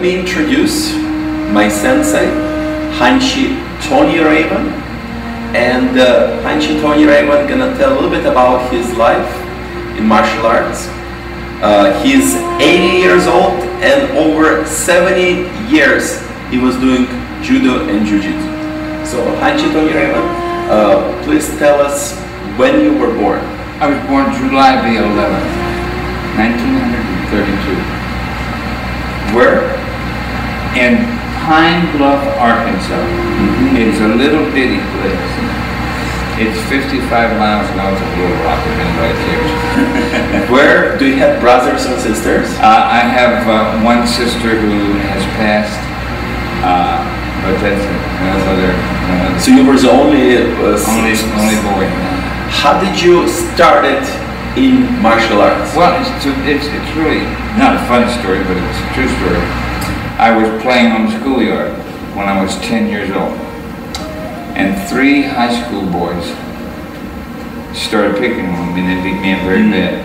me introduce my sensei, Hanshi Toney. And Hanshi Toney gonna tell a little bit about his life in martial arts. He's 80 years old, and over 70 years he was doing Judo and Ju-Jitsu. So Hanshi Toney, please tell us when you were born. I was born July the 11th, 1932. Where? In Pine Bluff, Arkansas. It's a little bitty place. It's 55 miles north of Little Rock, if anybody cares. Where? Do you have brothers and sisters? I have one sister who has passed, but that's it. Another. So you were the only only boy. How did you start it in martial arts? Well, it's really not a funny story, but it's a true story. I was playing on the schoolyard when I was 10 years old, and 3 high school boys started picking on me, and they beat me up very bad.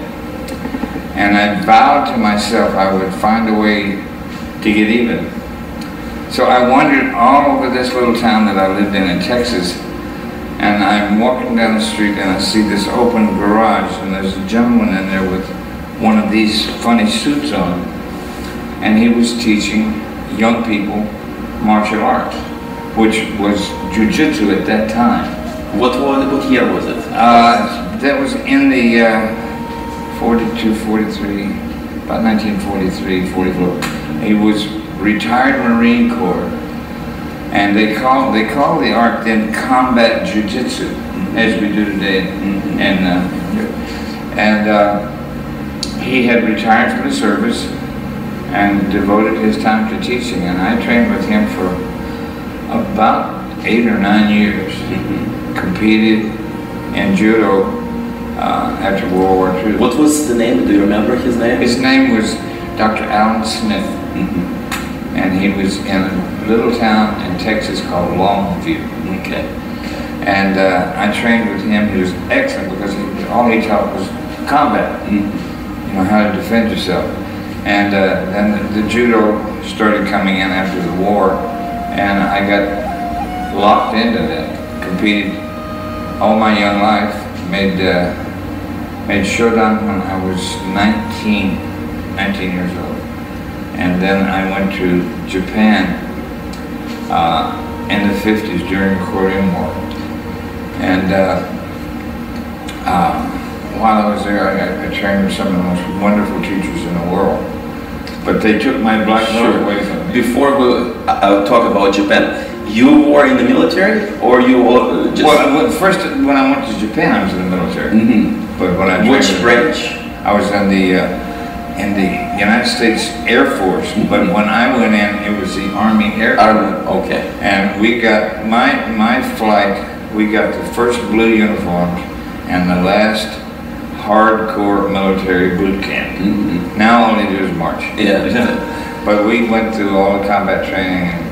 And I vowed to myself I would find a way to get even. So I wandered all over this little town that I lived in Texas, and I'm walking down the street and I see this open garage, and there's a gentleman in there with one of these funny suits on, and he was teaching young people martial arts, which was jiu-jitsu at that time. What year was it? That was in the 42, 43, about 1943, 44. He was retired Marine Corps. And they called the art then combat jiu-jitsu, as we do today. And he had retired from the service and devoted his time to teaching. And I trained with him for about 8 or 9 years. Competed in Judo after World War II. What was the name? Do you remember his name? His name was Dr. Alan Smith. And he was in a little town in Texas called Longview. Okay. And I trained with him. He was excellent because all he taught was combat. You know, how to defend yourself. And then the judo started coming in after the war, and I got locked into that. Competed all my young life. Made Shodan when I was 19 years old. And then I went to Japan in the 50s during the Korean War. And while I was there, I trained with some of the most wonderful teachers in the world. But they took my black belt away from me. Before we talk about Japan, you were in the military, or you were just... Well, first, when I went to Japan, I was in the military. But when I Which branch? I was in the United States Air Force, but when I went in, it was the Army Air Corps. Okay. And we got, my flight, we got the first blue uniforms and the last hardcore military boot camp. Now all they do is march. Yeah. But we went through all the combat training and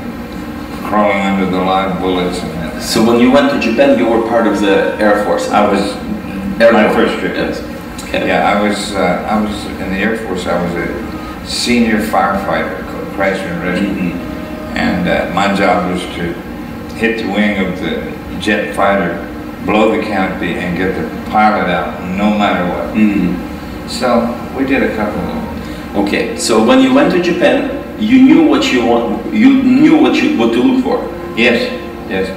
crawling under the live bullets. And so when you went to Japan, you were part of the Air Force? I was, my first trip. Yes. Okay. Yeah, I was in the Air Force. I was a senior firefighter called Crash and Rescue, and my job was to hit the wing of the jet fighter, blow the canopy, and get the pilot out, no matter what. So we did a couple of them. Okay. So when you went to Japan, you knew what you want. You knew what to look for. Yes. Yes.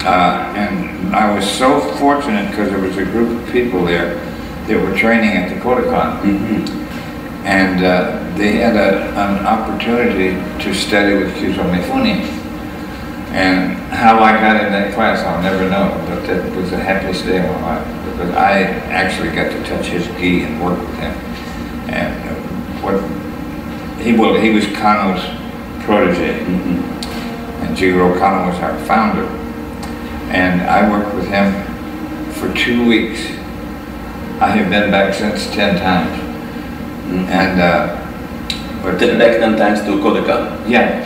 And I was so fortunate because there was a group of people there. They were training at the Kodokan, and they had an opportunity to study with Kyuzo Mifune. And how I got in that class, I'll never know, but that was the happiest day of my life, because I actually got to touch his gi and work with him. And he was Kano's protege, and Jigoro Kano was our founder. And I worked with him for 2 weeks. I have been back since 10 times. And but then back 10 times to Kodokan. Yeah.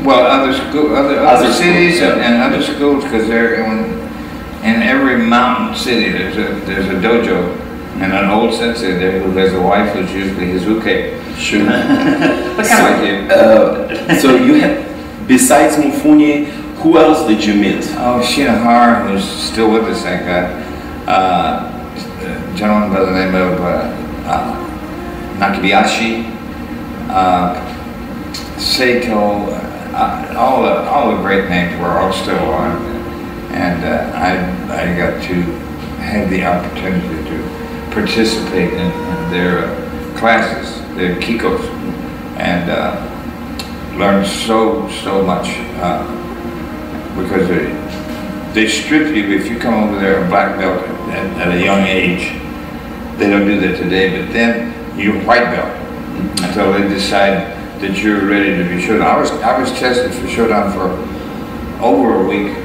Well, other cities schools, and other schools, because they're in every mountain city there's a dojo and an old sensei there who has a wife who's usually his uke. Sure. But so, So you had, besides Mufuni, who else did you meet? Oh, Shinohara, who's still with us, thank God. A gentleman by the name of Nakibayashi, Seito, all the great names were all still on, and I got to have the opportunity to participate in their classes, their kikos, and learn so much because they strip you if you come over there a black belt at a young age. They don't do that today, but then you're white belt until they decide that you're ready to be Shodan. I was tested for Shodan for over a week.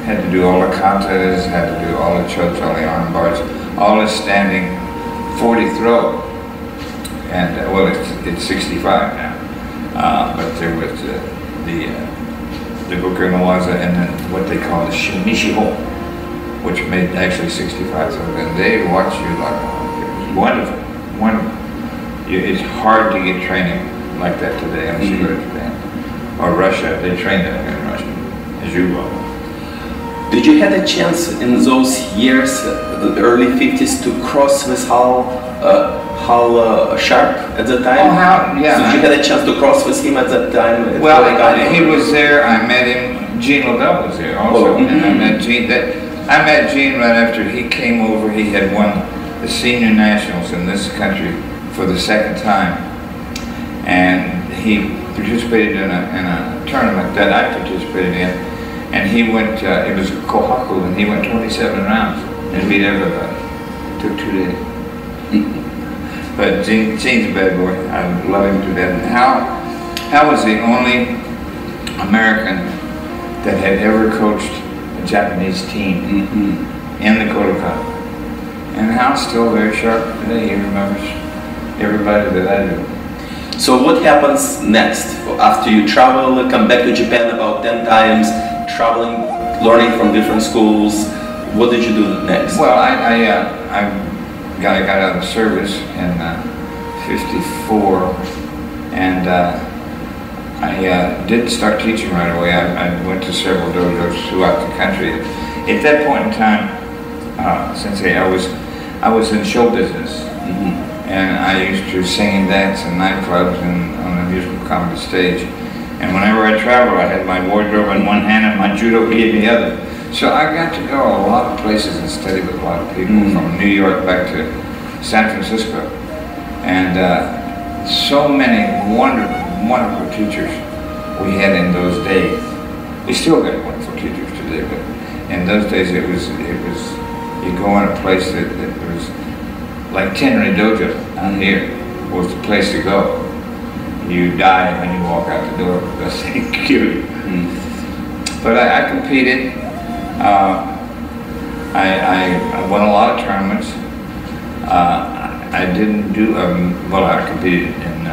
Had to do all the katas, had to do all the chokes, all the arm bars, all the standing 40 throw. And well, it's 65 now. But there was the Goku Nawaza and then what they call the Shimishiho, which made actually 65. So then they watch you like, it was wonderful, wonderful. It's hard to get training like that today unless you go to Japan or Russia. They train them in Russia, as you will. Did you have a chance in those years, the early 50s, to cross with Hal Sharp at the time? Oh, Hal, yeah. So did you had a chance to cross with him at that time? Well, he was there. I met him. Gene Lovell was there also, and I met Gene. I met Gene right after he came over. He had won the senior nationals in this country for the second time, and he participated in a tournament that I participated in. And he went, it was Kohaku, and he went 27 rounds and beat everybody. Took 2 days. But Gene's a bad boy. I love him to death. And Hal was the only American that had ever coached a Japanese team in the Kodokan. And Hal's still very sharp today. He remembers everybody that I do. So what happens next? After you travel, come back to Japan about 10 times, traveling, learning from different schools, what did you do next? Well, I got out of service in '54, and I didn't start teaching right away. I went to several dojos throughout the country. At that point in time, Sensei, I was in show business, and I used to sing and dance in nightclubs and on the musical comedy stage. And whenever I traveled, I had my wardrobe in one hand and my judo gi in the other. So I got to go a lot of places and study with a lot of people, from New York back to San Francisco. And so many wonderful, wonderful teachers we had in those days. We still got wonderful teachers today, but in those days it was you go in a place that was like Tenri Dojo down here was the place to go. You die when you walk out the door because they kill you. But I competed. I won a lot of tournaments. I didn't do, well, I competed in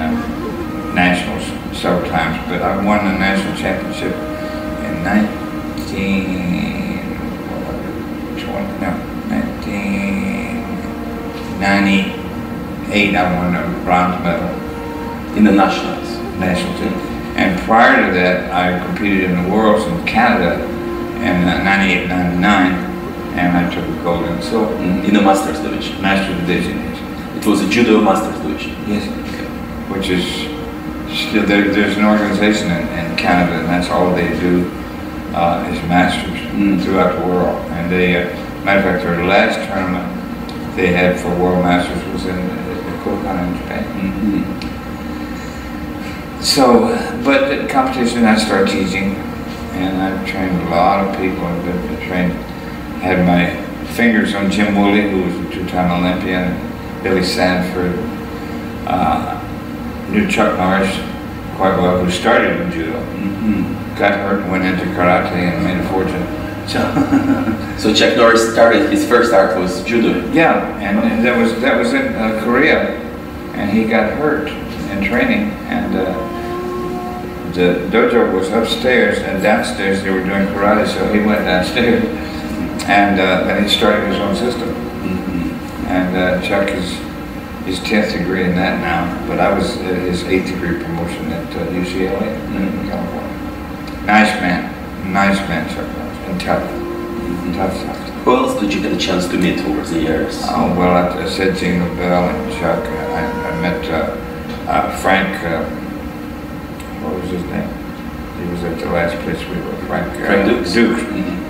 nationals several times, but I won the national championship in 1998. I won a bronze medal. In the nationals? National team. And prior to that, I competed in the Worlds in Canada in 98, 99, and I took a gold and silver. In the Masters division? Masters division, yes. It was a Judo Masters division? Yes. Okay. Which is, still, there's an organization in Canada, and that's all they do is Masters throughout the world. And they, matter of fact, their last tournament they had for World Masters was in the Kodokan in Japan. So, but the competition, I started teaching, and I've trained a lot of people. I've been trained, had my fingers on Jim Woolley, who was a two-time Olympian, Billy Sanford, knew Chuck Norris quite well, who started in Judo, got hurt and went into karate and made a fortune. So Chuck Norris started, his first art was Judo? Yeah, and that was in Korea, and he got hurt in training, and the dojo was upstairs, and downstairs they were doing karate, so he went downstairs, and then he started his own system. And Chuck is his 10th degree in that now, but I was at his 8th degree promotion at UCLA in California. Nice man, Chuck Norris, and tough. Who else did you get a chance to meet over the years? Oh, well, I said Jingle Bell and Chuck. I met Frank, what was his name? He was at the last place we were, Frank Dukes.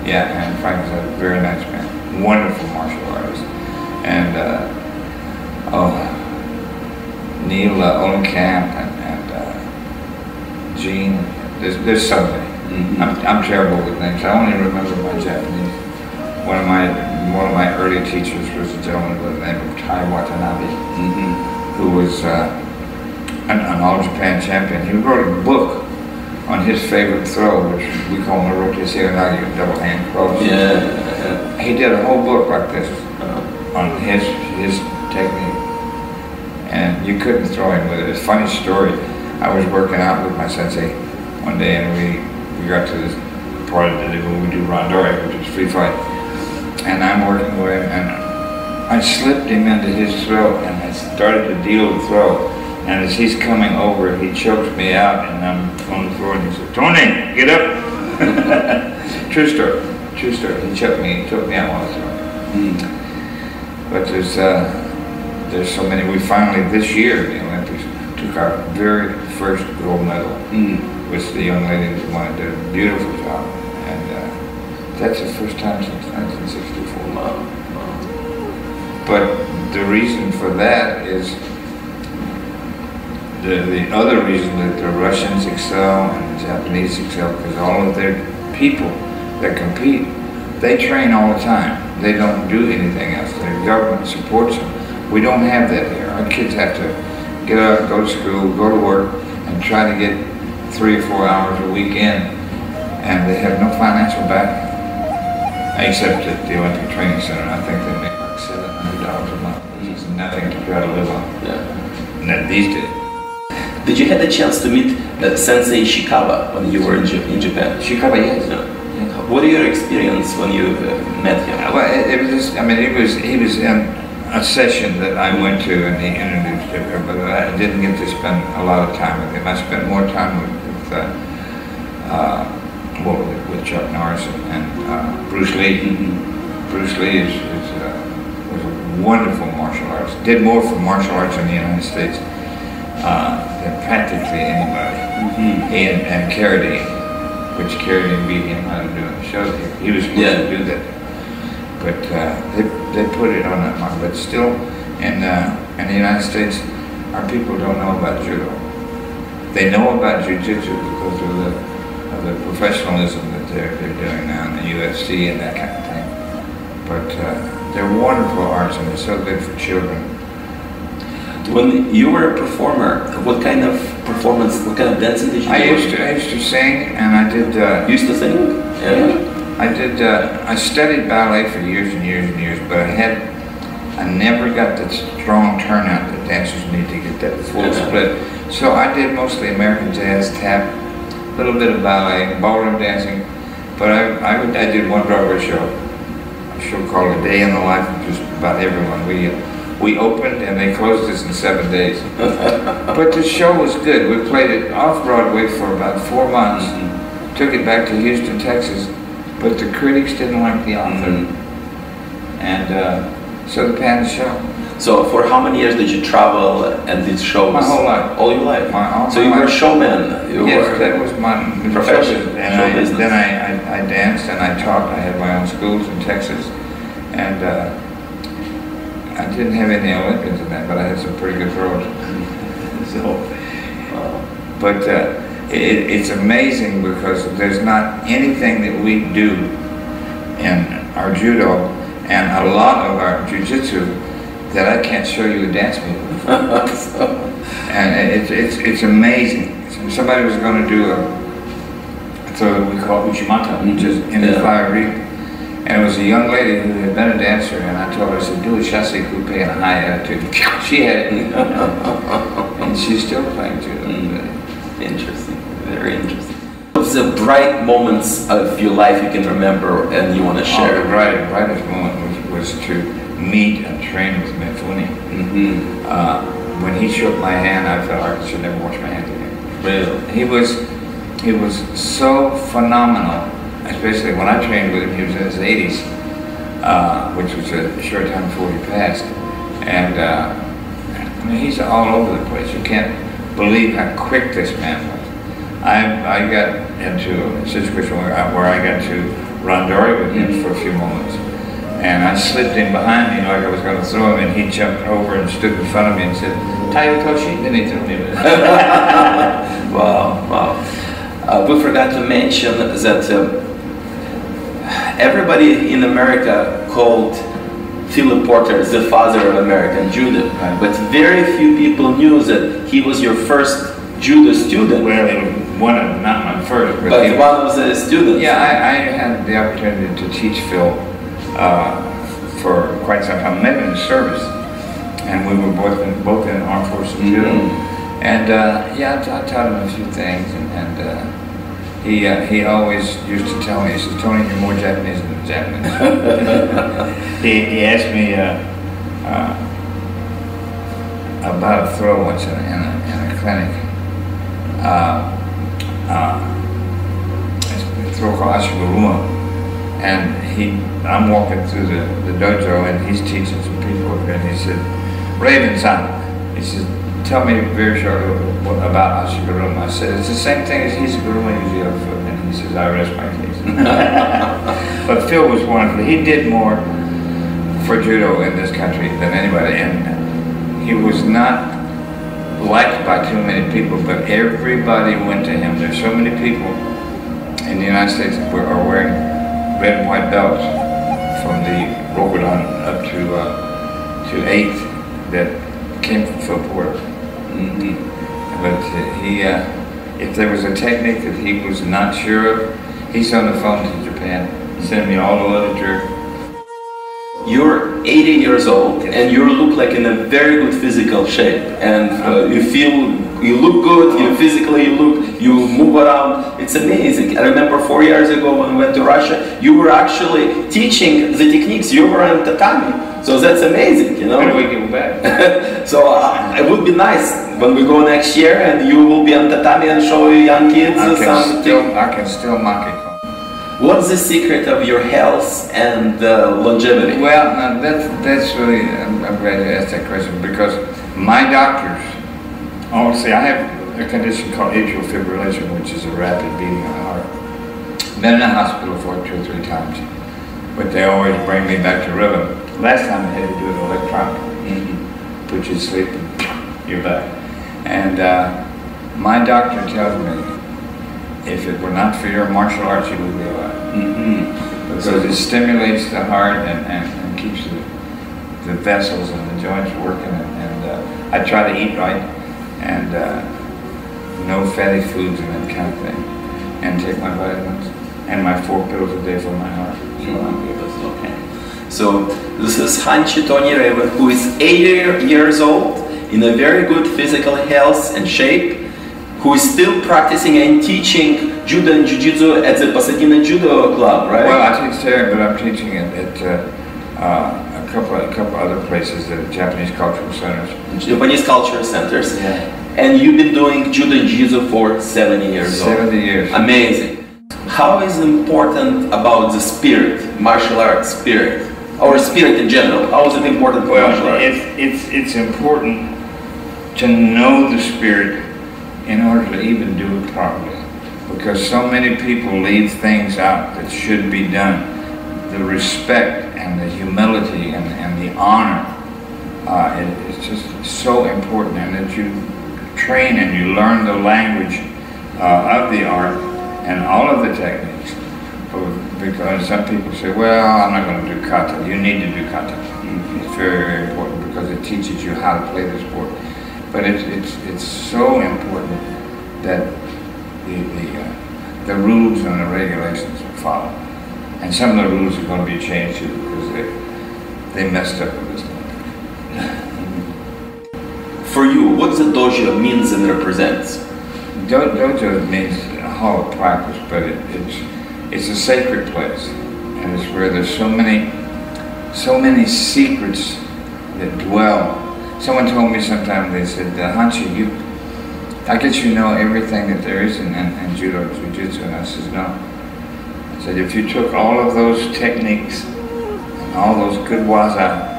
Yeah, and Frank was a very nice man, wonderful martial artist. And Neil Olenkamp and Gene, there's so many. I'm terrible with names. I only remember my Japanese. One of my early teachers was a gentleman by the name of Tai Watanabe, who was an All Japan champion. He wrote a book on his favorite throw, which we call Marote Seonagi, double hand cross. Yeah. He did a whole book like this on his technique, and you couldn't throw him with it. It's a funny story. I was working out with my sensei one day, and we got to this part of the day when we do randori, which is free fight. And I'm working with him, and I slipped him into his throw, and I started to deal the throw. And as he's coming over, he chokes me out, and I'm on the floor, and he said, "Tony, get up!" True story. He choked me out on the floor. But there's so many. We finally, this year, in the Olympics, took our very first gold medal, which the young lady that won did a beautiful job. And that's the first time since 1964. Wow. But the reason for that is the other reason that the Russians excel and the Japanese excel, because all of their people that compete, they train all the time. They don't do anything else. Their government supports them. We don't have that here. Our kids have to get up, go to school, go to work, and try to get 3 or 4 hours a week in, and they have no financial backing. Except at the Olympic Training Center, I think they make like $700 a month, which is nothing to try to live on. Yeah. These days. Did you have the chance to meet Sensei Ishikawa when you were in Japan? Ishikawa, yes. Yeah. What are your experience when you met him? Well, it was just, I mean, he was in a session that I went to, and he introduced it, but I didn't get to spend a lot of time with him. I spent more time with Chuck Norris and Bruce Lee. Bruce Lee was a wonderful martial artist. Did more for martial arts in the United States than practically anybody. And Carradine, which Carradine beat him out of doing the show here. He was supposed to do that, but they put it on that mark. But still, in the United States, our people don't know about judo. They know about jiu-jitsu because of the professionalism that they're doing now in the UFC and that kind of thing. But they're wonderful arts, and they're so good for children. When you were a performer, what kind of performance, what kind of dancing did you do? I used to sing, and I did. Used to sing? Yeah. I did. I studied ballet for years and years and years, but I never got the strong turnout that dancers need to get that full split. So I did mostly American jazz, tap, a little bit of ballet, ballroom dancing, but I did one Broadway show, a show called A Day in the Life of just about everyone. We opened and they closed us in 7 days. But the show was good. We played it off Broadway for about 4 months, took it back to Houston, Texas, but the critics didn't like the author. And so they panned the show. So for how many years did you travel and did shows? My whole life. All your life? So you were a showman? Yes, that was my profession. And then I danced and I taught. I had my own schools in Texas. And I didn't have any Olympians in that, but I had some pretty good throws. But it's amazing because there's not anything that we do in our judo and a lot of our jiu-jitsu that I can't show you a dance move. And it's amazing. Somebody was going to do a throw that we call Uchimata, which is in the fire reap. And it was a young lady who had been a dancer, and I told her, I said, do a chasse coupe in a high attitude. She had it. And she's still playing judo. Interesting, very interesting. What's the bright moments of your life you can remember and you want to share? The brightest moment was to meet and train with Mifune. When he shook my hand, I felt like I should never wash my hands again. Really? He was so phenomenal, especially when I trained with him. He was in his 80s, which was a short time before he passed. And I mean, he's all over the place. You can't believe how quick this man was. I got into a situation where I got to randori with him for a few moments. And I slipped in behind me like I was going to throw him, and he jumped over and stood in front of me and said, "Tayo Toshi," then he threw me with it. Wow, wow. We forgot to mention that everybody in America called Philip Porter the father of American Judo, Right. but very few people knew that he was your first Judo student. Well, he was one of, not my first, but one of the students. Yeah, I had the opportunity to teach Phil for quite some time. I met him in the service, and we were both in Armed Forces Judo. And yeah, I taught him a few things, and he always used to tell me, he says, "Tony, you're more Japanese than Japanese." he asked me about a throw once in a clinic. It's a throw called Ashiguruma, and I'm walking through the dojo, and he's teaching some people, and he said, "Raven-san," he said, "tell me very shortly about Ashiguruma." I said, "It's the same thing as Hizuguruma Yuji-Ofu," and he says, "I rest my case." But Phil was wonderful. He did more for judo in this country than anybody, and he was not liked by too many people, but everybody went to him. There's so many people in the United States that are wearing red and white belts from the Rokudan up to 8th that came from Phil Porter. But if there was a technique that he was not sure of, he's on the phone to Japan, sending me all the literature. You're 80 years old, and you look like in a very good physical shape, and you look good. You move around. It's amazing. I remember 4 years ago when we went to Russia, you were actually teaching the techniques. You were on tatami, so that's amazing. You know. When do we get back? So it would be nice when we go next year, and you will be on tatami and show young kids something. I can still mock it. What's the secret of your health and longevity? Well, that's really, I'm glad you asked that question, because my doctors, see, I have a condition called atrial fibrillation, which is a rapid beating of the heart. Been in the hospital for 2 or 3 times, but they always bring me back to rhythm. Last time I had to do an electronic, put you to sleep and you're back. And my doctor tells me, if it were not for your martial arts, you would be alive. Because it stimulates the heart and keeps the vessels and the joints working. And I try to eat right, and no fatty foods and that kind of thing, and take my vitamins and my 4 pills a day for my heart. So I'm good. Okay. So this is Hanshi Toney, who is 80 years old, in a very good physical health and shape, who is still practicing and teaching Judo and Jiu-Jitsu at the Pasadena Judo Club, right? Well, I teach there, but I'm teaching it at a couple other places, the Japanese cultural centers. Japanese cultural centers. Yeah. And you've been doing Judo and Jiu-Jitsu for 70 years. 70 years. Amazing. How is it important about the spirit, martial arts spirit, or spirit in general? How is it important for martial arts? It's important to know the spirit in order to even do it properly, because so many people leave things out that should be done. The respect and the humility and the honor, it's just so important, and that you train and you learn the language of the art and all of the techniques. Because some people say, well, I'm not going to do kata. You need to do kata. It's very, very important, because it teaches you how to play the sport. But it's so important that the rules and the regulations are followed. And some of the rules are going to be changed too, because they messed up with this one. For you, what does the dojo means and represents? Dojo means a hall of practice, but it's a sacred place, and it's where there's so many secrets that dwell Someone told me sometime, they said, Hanshi, I guess you know everything that there is in Judo, Ju-Jitsu, and I said, no. I said, if you took all of those techniques, and all those good waza,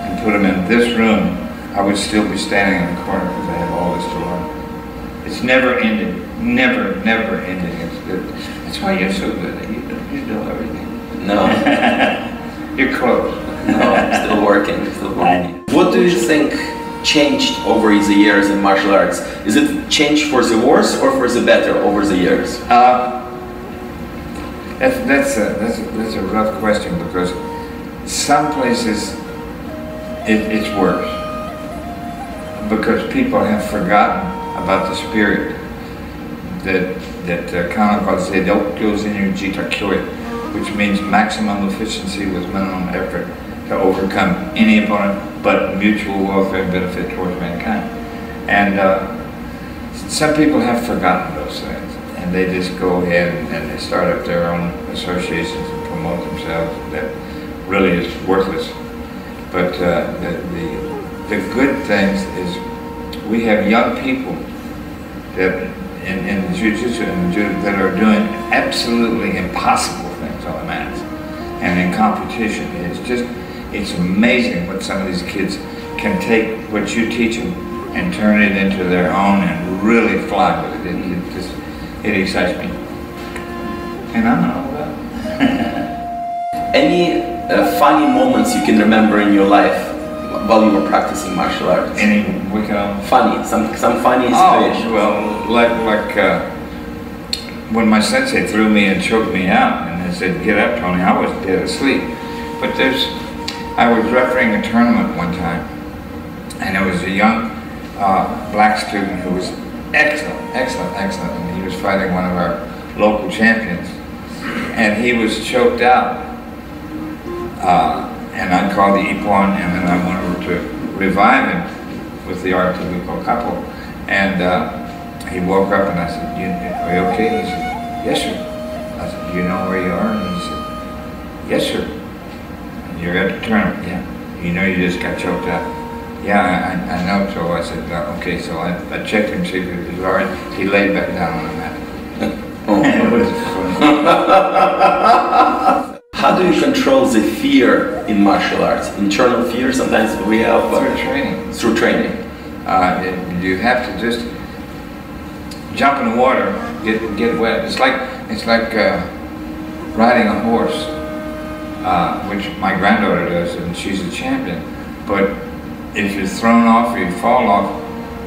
and put them in this room, I would still be standing in the corner because I have all this to learn. It's never ending, never, never ending. It's good. That's why you're so good. You know everything. No. You're close. No, I'm still working, What do you think changed over the years in martial arts? Is it changed for the worse or for the better over the years? That's a rough question, because some places it's worse, because people have forgotten about the spirit that Kanin calls which means maximum efficiency with minimum effort to overcome any opponent, but mutual welfare and benefit towards mankind. And some people have forgotten those things, and they just go ahead and they start up their own associations and promote themselves. That really is worthless. But the good things is we have young people that in jiu-jitsu and judo that are doing absolutely impossible things on the mats and in competition. It's amazing what some of these kids can take what you teach them and turn it into their own and really fly with it. It excites me. And I'm not all about it. Any funny moments you can remember in your life while you were practicing martial arts? Any funny, some funny situation. Oh, well, like when my sensei threw me and choked me out and they said, "Get up, Tony," I was dead asleep. But I was refereeing a tournament one time, and there was a young black student who was excellent, and he was fighting one of our local champions, and he was choked out. And I called the ippon, and then I went over to revive him with the art that we call kapo. And he woke up, and I said, "Are you okay?" He said, "Yes, sir." I said, "Do you know where you are?" And he said, "Yes, sir." "And you're at the tournament?" "Yeah." "You know you just got choked out?" "Yeah, I know." So I said, "Okay." So I checked him, see if he was all right. He laid back down on the mat. Oh. It was funny. How do you control the fear in martial arts? Internal fear sometimes we have. Through training. Through training. You have to just jump in the water, get wet. It's like riding a horse, which my granddaughter does, and she's a champion. But if you're thrown off or you fall off,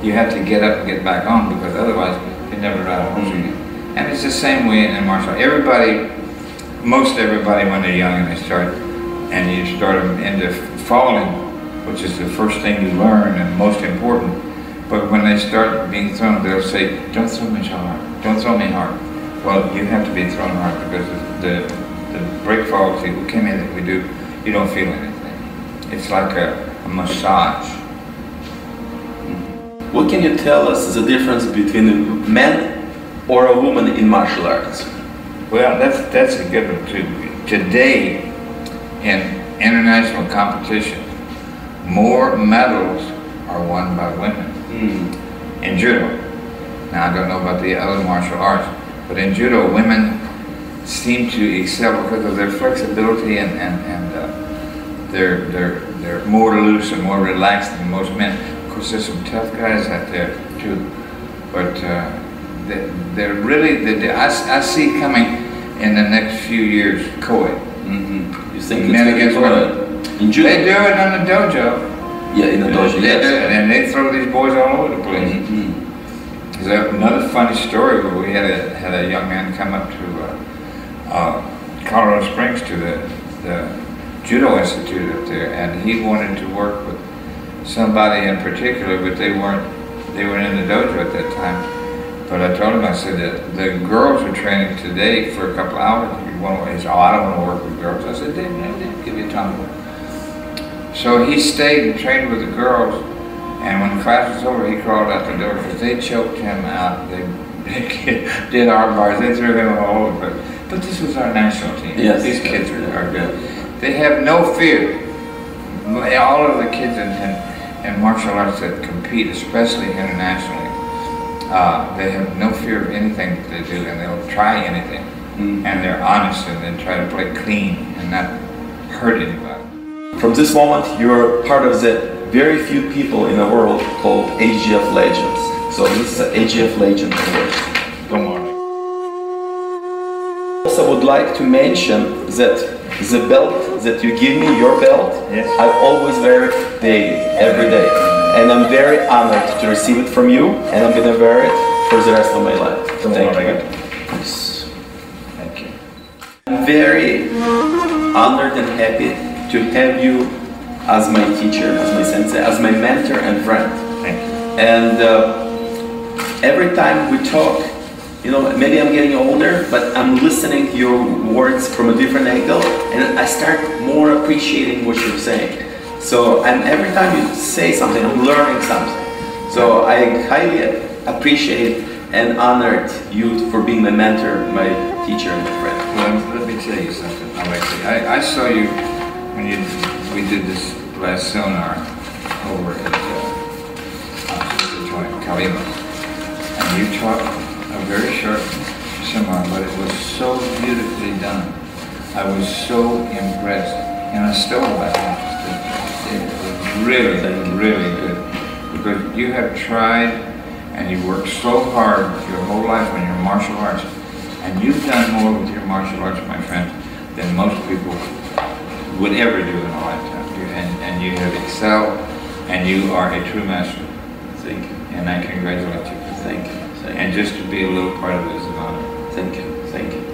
you have to get up and get back on, because otherwise you never ride a horse again. And it's the same way in martial arts. Most everybody, when they're young and they start, and you start them into falling, which is the first thing you learn and most important. But when they start being thrown, they'll say, "Don't throw me so hard. Don't throw me hard." Well, you have to be thrown hard, because the break fall that we do, you don't feel anything. It's like a massage. What can you tell us the difference between a man or a woman in martial arts? Well, that's a good one too. Today, in international competition, more medals are won by women in judo. Now, I don't know about the other martial arts, but in judo, women seem to excel because of their flexibility and they're more loose and more relaxed than most men. Of course, there's some tough guys out there too, but they're really, I see coming in the next few years, co-ed. You think men against women? In judo? They do it in the dojo. Yeah, in the dojo, they do it, and they throw these boys all over the place. There's another funny story where we had a young man come up to Colorado Springs to the Judo Institute up there, and he wanted to work with somebody in particular, but they weren't in the dojo at that time. But I told him, I said, that the girls are training today for a couple hours. He said, "Oh, I don't want to work with girls." I said, "They give you time." So he stayed and trained with the girls, and when class was over, he crawled out the door, because they choked him out. They did our bars, they threw him all over. But this was our national team. Yes. These kids are good. They have no fear. All of the kids in in martial arts that compete, especially internationally, they have no fear of anything that they do, and they'll try anything. And they're honest, and they try to play clean and not hurt anybody. From this moment, you're part of the very few people in the world called Ajjif Legends. So this is an Ajjif Legend award. Come on. Also would like to mention that the belt that you give me, your belt, yes, I always wear it daily, every day. And I'm very honored to receive it from you, and I'm gonna wear it for the rest of my life. Thank you. Yes. Thank you. I'm very honored and happy to have you as my teacher, as my sensei, as my mentor and friend. Thank you. And every time we talk, you know, maybe I'm getting older, but I'm listening to your words from a different angle, and I start more appreciating what you're saying. So, and every time you say something, I'm learning something. So I highly appreciate and honored you for being my mentor, my teacher, and my friend. Well, let me tell you something, Alexey. I saw you when we did this last seminar over at Kalima, and you taught a very short seminar, but it was so beautifully done. I was so impressed, and I still am. It was really, really good, because you have tried and you worked so hard your whole life on your martial arts, and you've done more with your martial arts, my friend, than most people would ever do in a lifetime. And you have excelled, and you are a true master. Thank you. And I congratulate you. Thank you. Thank you. And just to be a little part of it is an honor. Thank you. Thank you.